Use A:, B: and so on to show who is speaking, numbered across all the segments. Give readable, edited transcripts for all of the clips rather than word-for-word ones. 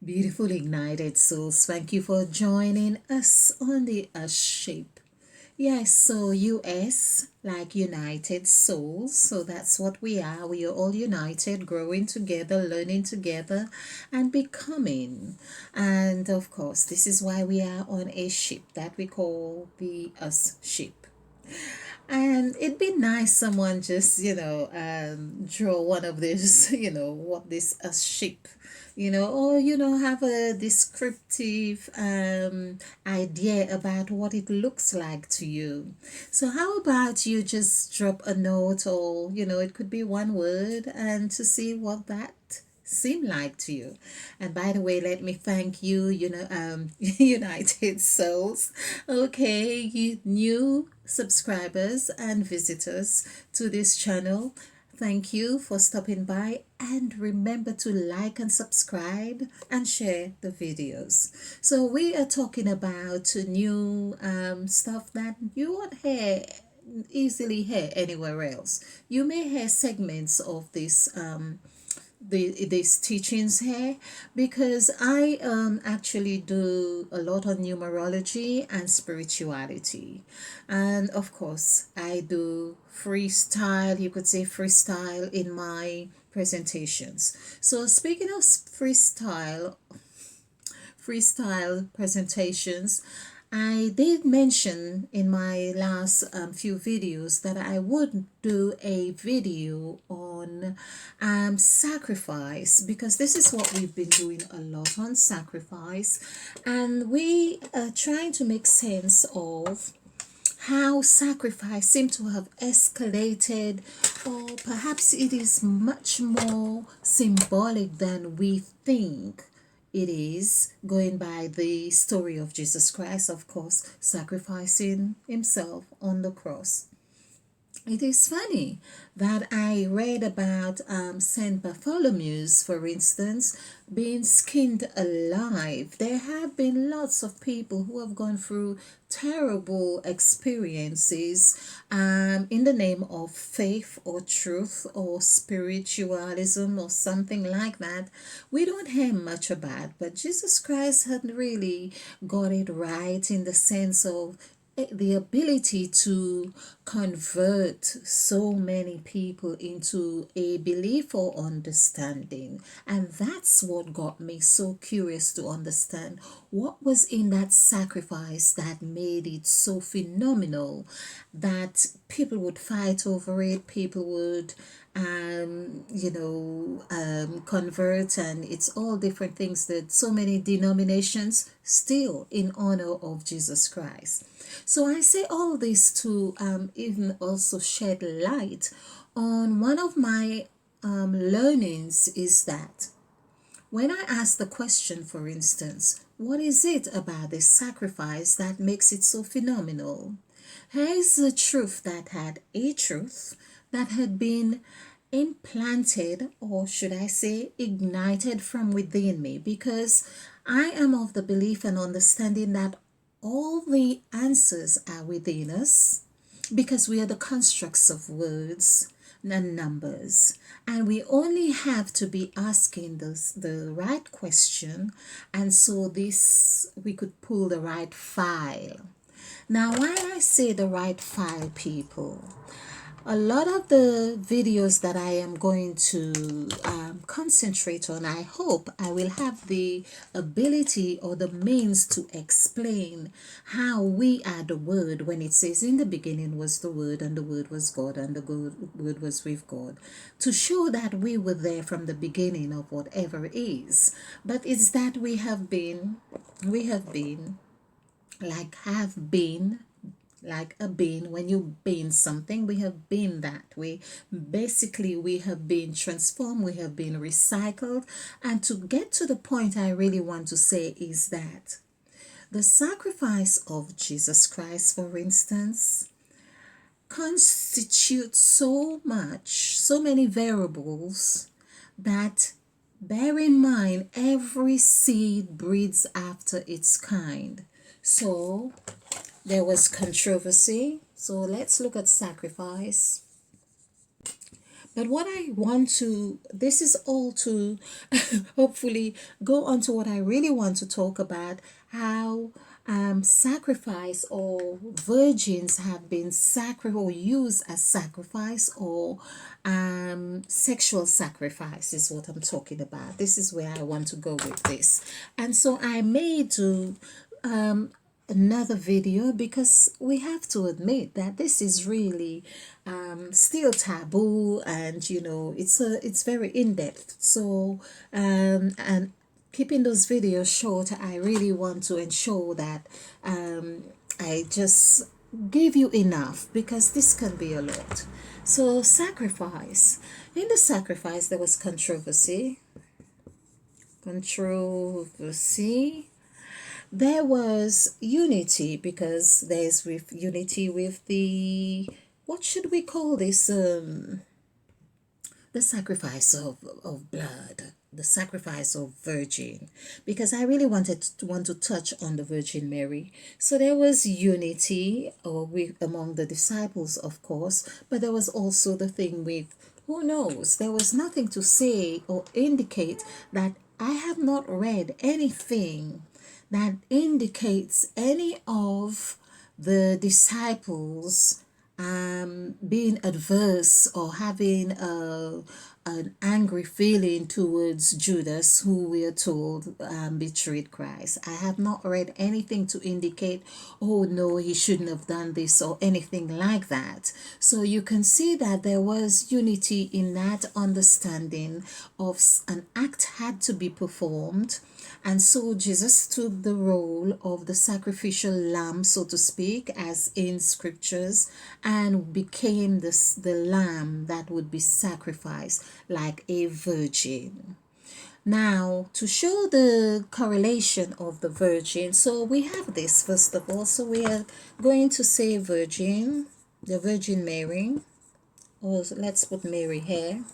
A: Beautiful ignited souls, thank you for joining us on the Shape. Yes, so US, like United Souls, so that's what we are. We are all united, growing together, learning together, and becoming. And of course, this is why we are on a ship that we call the Us Ship. And it'd be nice someone just, draw one of these, what this a sheep, or, have a descriptive idea about what it looks like to you. So how about you just drop a note or, it could be one word and to see what that seem like to you. And by the way, let me thank you, United Souls. Okay, you new subscribers and visitors to this channel. Thank you for stopping by and remember to like and subscribe and share the videos. So we are talking about new stuff that you won't hear easily hear anywhere else. You may hear segments of this these teachings here because I actually do a lot on numerology and spirituality, and of course I do freestyle, you could say freestyle in my presentations. So speaking of freestyle presentations, I did mention in my last few videos that I would do a video on sacrifice, because this is what we've been doing a lot on sacrifice, and we are trying to make sense of how sacrifice seems to have escalated, or perhaps it is much more symbolic than we think it is, going by the story of Jesus Christ, of course, sacrificing himself on the cross. It is funny that I read about Saint Bartholomew's, for instance, being skinned alive. There have been lots of people who have gone through terrible experiences in the name of faith or truth or spiritualism or something like that. We don't hear much about, but Jesus Christ had really got it right in the sense of the ability to convert so many people into a belief or understanding. And that's what got me so curious to understand what was in that sacrifice that made it so phenomenal that people would fight over it, people would convert, and it's all different things, that so many denominations still in honor of Jesus Christ. So I say all this to even also shed light on one of my learnings, is that when I ask the question, for instance, what is it about this sacrifice that makes it so phenomenal? Here's a truth that had a truth that had been implanted, or should I say, ignited from within me, because I am of the belief and understanding that all the answers are within us, because we are the constructs of words and numbers, and we only have to be asking the right question, and so this we could pull the right file. Now, why I say the right file, people, a lot of the videos that I am going to concentrate on, I hope I will have the ability or the means to explain how we are the Word, when it says in the beginning was the Word, and the Word was God, and the Word was with God, to show that we were there from the beginning of whatever it is. But it's that we have been, have been like a bean. When you bean something, we have been that way. Basically, we have been transformed, we have been recycled. And to get to the point I really want to say is that the sacrifice of Jesus Christ, for instance, constitutes so much, so many variables, that bear in mind every seed breeds after its kind. So there was controversy. So let's look at sacrifice. But what I want to, this is all to hopefully go on to what I really want to talk about, how sacrifice or virgins have been or used as sacrifice, or sexual sacrifice is what I'm talking about. This is where I want to go with this. And so I made to another video, because we have to admit that this is really still taboo, and it's very in-depth. So and keeping those videos short, I really want to ensure that I just give you enough, because this can be a lot. So sacrifice, in the sacrifice there was controversy. There was unity, because there's with unity with the, what should we call this, the sacrifice of blood, the sacrifice of virgin, because I really want to touch on the Virgin Mary. So there was unity, or with among the disciples, of course, but there was also the thing with, who knows, there was nothing to say or indicate that, I have not read anything that indicates any of the disciples being adverse or having an angry feeling towards Judas, who we are told betrayed Christ. I have not read anything to indicate, oh no, he shouldn't have done this or anything like that. So you can see that there was unity in that understanding of an act had to be performed. And so Jesus took the role of the sacrificial lamb, so to speak, as in scriptures, and became the lamb that would be sacrificed like a virgin. Now, to show the correlation of the virgin, so we have this first of all. So we are going to say virgin, the Virgin Mary, or let's put Mary here.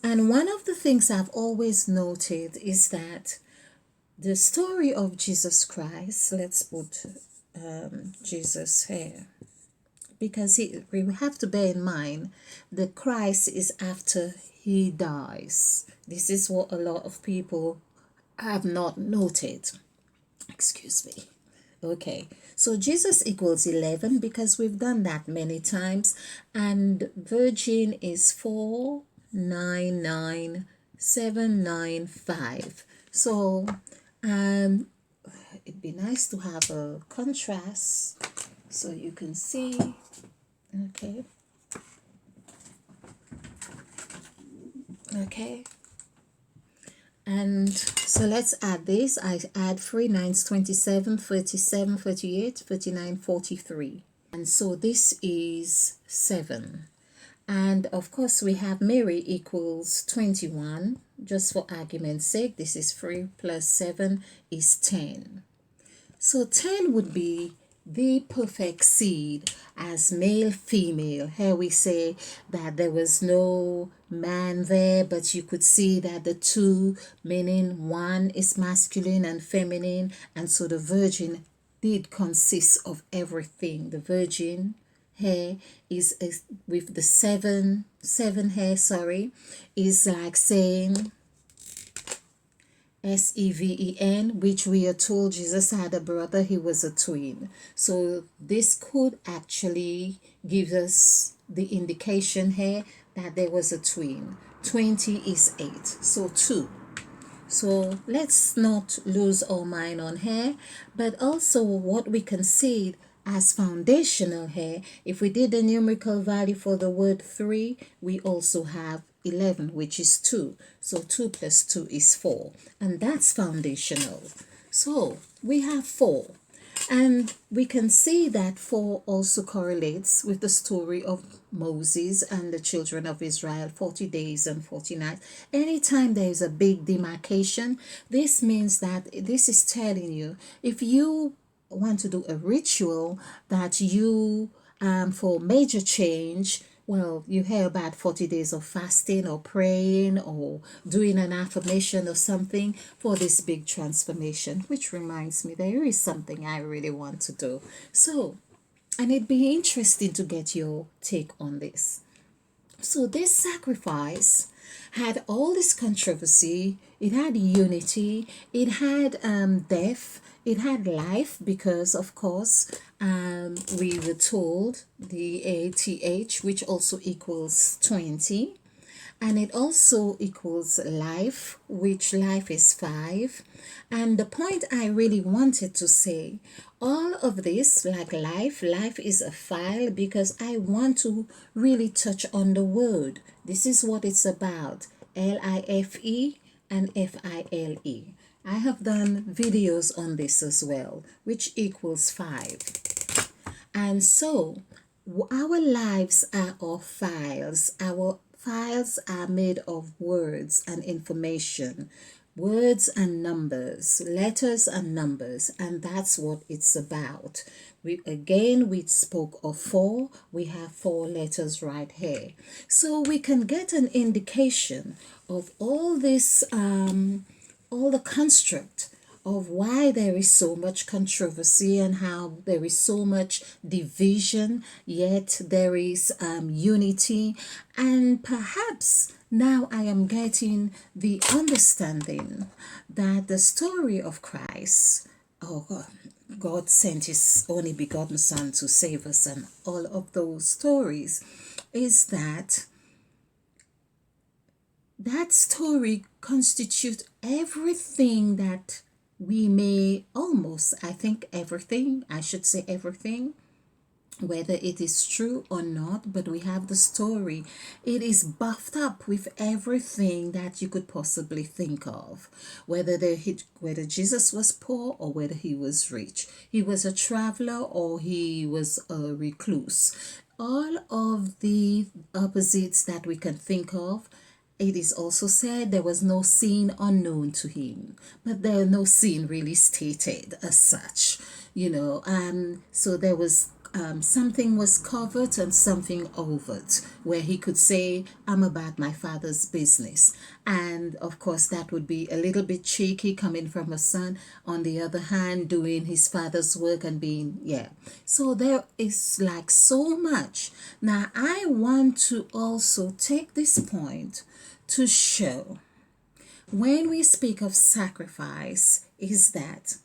A: And one of the things I've always noted is that the story of Jesus Christ, let's put Jesus here, because we have to bear in mind the Christ is after he dies. This is what a lot of people have not noted. Excuse me. Okay, so Jesus equals 11, because we've done that many times, and virgin is 499,795. So it'd be nice to have a contrast so you can see. Okay. And so let's add this. I add 3 9s, 27, 37, 38, 39, 43. And so this is 7. And of course we have Mary equals 21. Just for argument's sake, this is 3 plus 7 is 10. So 10 would be the perfect seed as male, female. Here we say that there was no man there, but you could see that the two, meaning one is masculine and feminine, and so the virgin did consist of everything. The virgin here is with the seven here, sorry, is like saying Seven, which we are told Jesus had a brother, he was a twin. So this could actually give us the indication here that there was a twin. 20 is 8, so 2. So let's not lose our mind on here, but also what we can see as foundational here, if we did the numerical value for the word 3, we also have 11, which is 2. So 2 plus 2 is 4, and that's foundational. So we have 4, and we can see that 4 also correlates with the story of Moses and the children of Israel, 40 days and 40 nights. Anytime there is a big demarcation, this means that this is telling you, if you want to do a ritual that you for major change, well, you hear about 40 days of fasting or praying or doing an affirmation or something for this big transformation, which reminds me there is something I really want to do. So, and it'd be interesting to get your take on this. So this sacrifice had all this controversy. It had unity. It had death. It had life because, of course, we were told the ATH, which also equals 20, and it also equals life, which life is 5. And the point I really wanted to say, all of this, like life is a file, because I want to really touch on the word. This is what it's about: LIFE and FILE. I have done videos on this as well, which equals 5. And so our lives are our files. Our files are made of words and information, words and numbers, letters and numbers, and that's what it's about. We spoke of 4. We have 4 letters right here, so we can get an indication of all this, all the construct of why there is so much controversy and how there is so much division, yet there is unity. And perhaps now I am getting the understanding that the story of Christ, oh God sent his only begotten Son to save us, and all of those stories, is that that story constitutes everything that we may almost, I think everything, I should say everything, whether it is true or not, but we have the story. It is buffed up with everything that you could possibly think of, whether Jesus was poor or whether he was rich, he was a traveler or he was a recluse. All of the opposites that we can think of. It is also said there was no sin unknown to him, but there no sin really stated as such, so there was, something was covered and something overt, where he could say, I'm about my father's business. And of course, that would be a little bit cheeky coming from a son, on the other hand, doing his father's work and being, yeah. So there is like so much. Now, I want to also take this point to show when we speak of sacrifice is that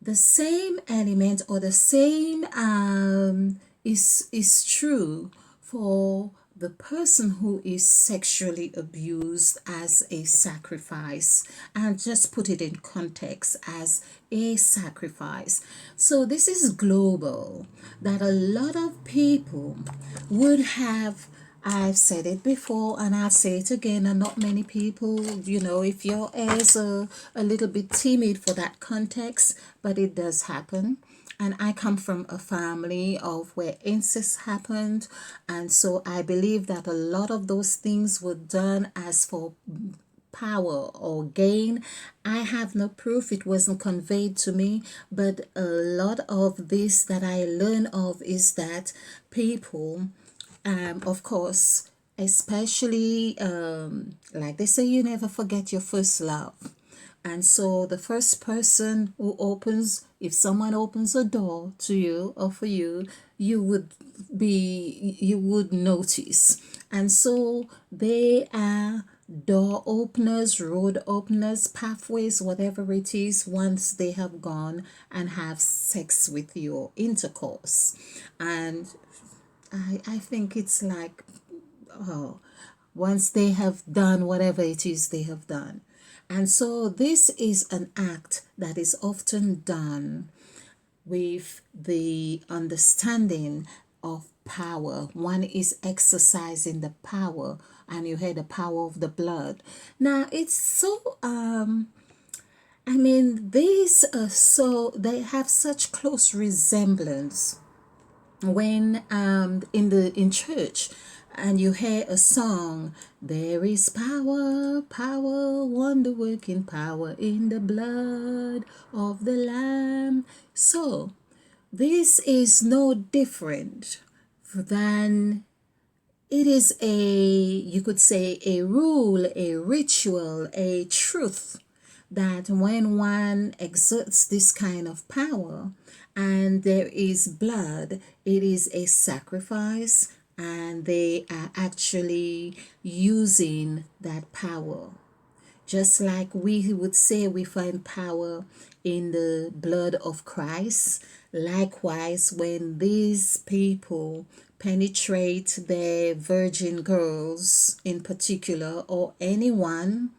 A: the same element or the same is true for the person who is sexually abused as a sacrifice, and just put it in context as a sacrifice. So this is global, that a lot of people would have, I've said it before and I'll say it again, and not many people, if your ears are a little bit timid for that context, but it does happen. And I come from a family of where incest happened, and so I believe that a lot of those things were done as for power or gain. I have no proof, it wasn't conveyed to me, but a lot of this that I learn of is that people, of course, especially, like they say, you never forget your first love. And so the first person who opens, if someone opens a door to you or for you, you would notice. And so they are door openers, road openers, pathways, whatever it is, once they have gone and have sex with you or intercourse. And I think it's like, oh, once they have done whatever it is they have done. And so this is an act that is often done with the understanding of power. One is exercising the power, and you hear the power of the blood. Now it's so these are so, they have such close resemblance when in church, and you hear a song, there is power, wonder working power in the blood of the Lamb. So this is no different than, it is you could say, a rule, a ritual, a truth, that when one exerts this kind of power and there is blood, it is a sacrifice, and they are actually using that power. Just like we would say we find power in the blood of Christ, likewise, when these people penetrate their virgin girls in particular, or anyone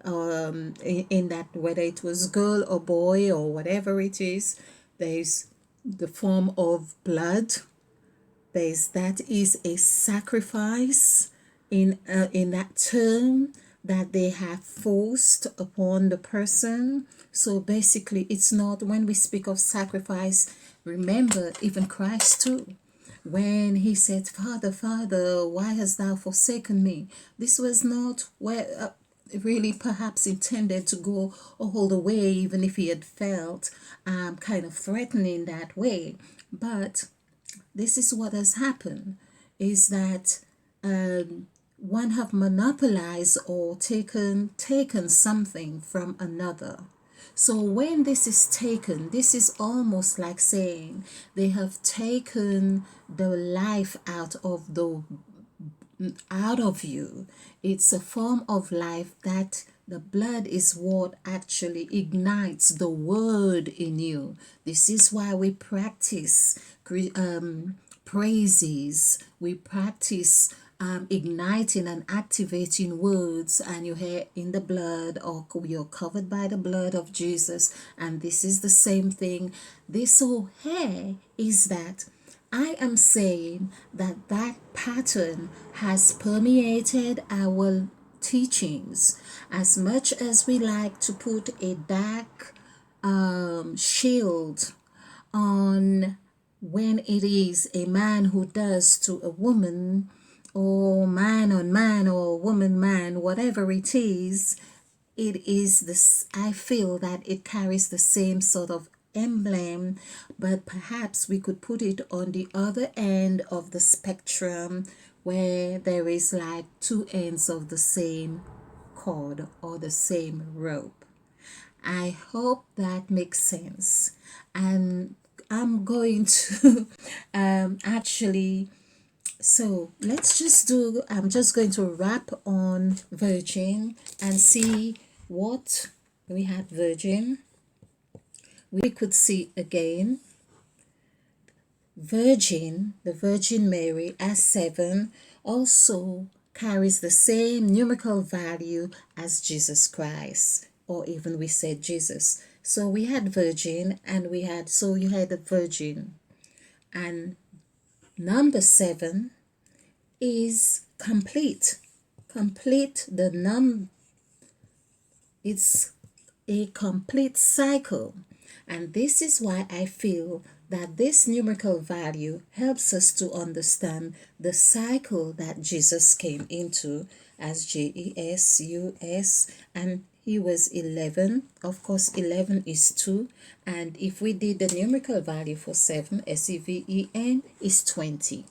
A: in that, whether it was girl or boy or whatever it is, there's the form of blood. There's that is a sacrifice in that term that they have forced upon the person. So basically, it's not, when we speak of sacrifice, remember even Christ too, when he said, Father, Father, why hast thou forsaken me? This was not where really perhaps intended to go all the way, even if he had felt kind of threatening that way. But this is what has happened, is that one have monopolized or taken something from another. So when this is taken, this is almost like saying they have taken the life out of you. It's a form of life that the blood is what actually ignites the word in you. This is why we practice praises. We practice igniting and activating words, and you hear in the blood, or you're covered by the blood of Jesus. And this is the same thing. This whole hair is that I am saying that that pattern has permeated our teachings. As much as we like to put a dark shield on when it is a man who does to a woman, or man on man, or woman man, whatever it is this, I feel that it carries the same sort of emblem, but perhaps we could put it on the other end of the spectrum, where there is like two ends of the same cord or the same rope. I hope that makes sense. And I'm going to actually, so let's just do, I'm just going to wrap on Virgin and see what we had. Virgin, we could see again Virgin, the Virgin Mary as 7, also carries the same numerical value as Jesus Christ, or even we said Jesus. So we had Virgin, and we had, so you had the Virgin, and number 7 is complete. Complete, it's a complete cycle. And this is why I feel that this numerical value helps us to understand the cycle that Jesus came into as Jesus, and he was 11. Of course, 11 is 2. And if we did the numerical value for 7, SEVEN, is 20,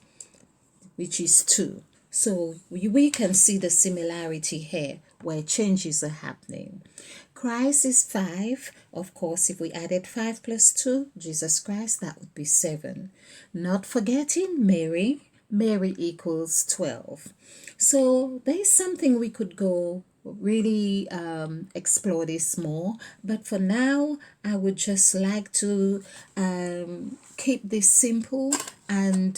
A: which is 2. So we can see the similarity here where changes are happening. Christ is 5. Of course, if we added 5 plus 2, Jesus Christ, that would be 7. Not forgetting Mary. Mary equals 12. So there's something we could go really explore this more, but for now I would just like to keep this simple and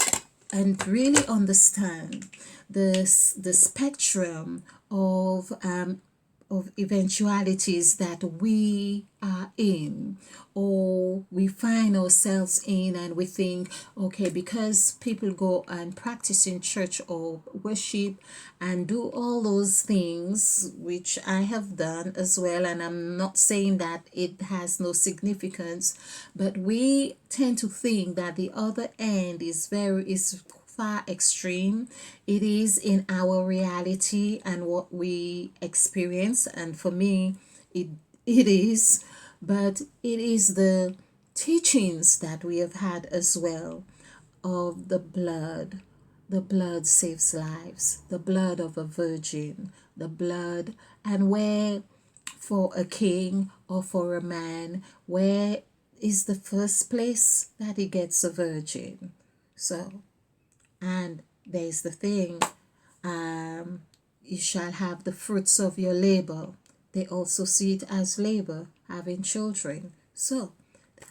A: really understand the spectrum of eventualities that we are in, or we find ourselves in, and we think, okay, because people go and practice in church or worship and do all those things, which I have done as well, and I'm not saying that it has no significance, but we tend to think that the other end is far extreme. It is in our reality and what we experience, and for me it is, but it is the teachings that we have had as well of the blood. The blood saves lives, the blood of a virgin, the blood, and where for a king or for a man, where is the first place that he gets a virgin? So, and There's the thing, um, you shall have the fruits of your labor. They also see it as labor, having children. So,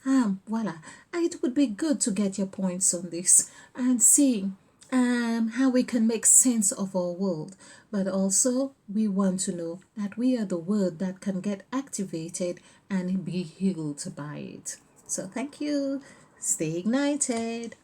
A: voila. It would be good to get your points on this and see how we can make sense of our world. But also, we want to know that we are the word that can get activated and be healed by it. So, thank you. Stay ignited.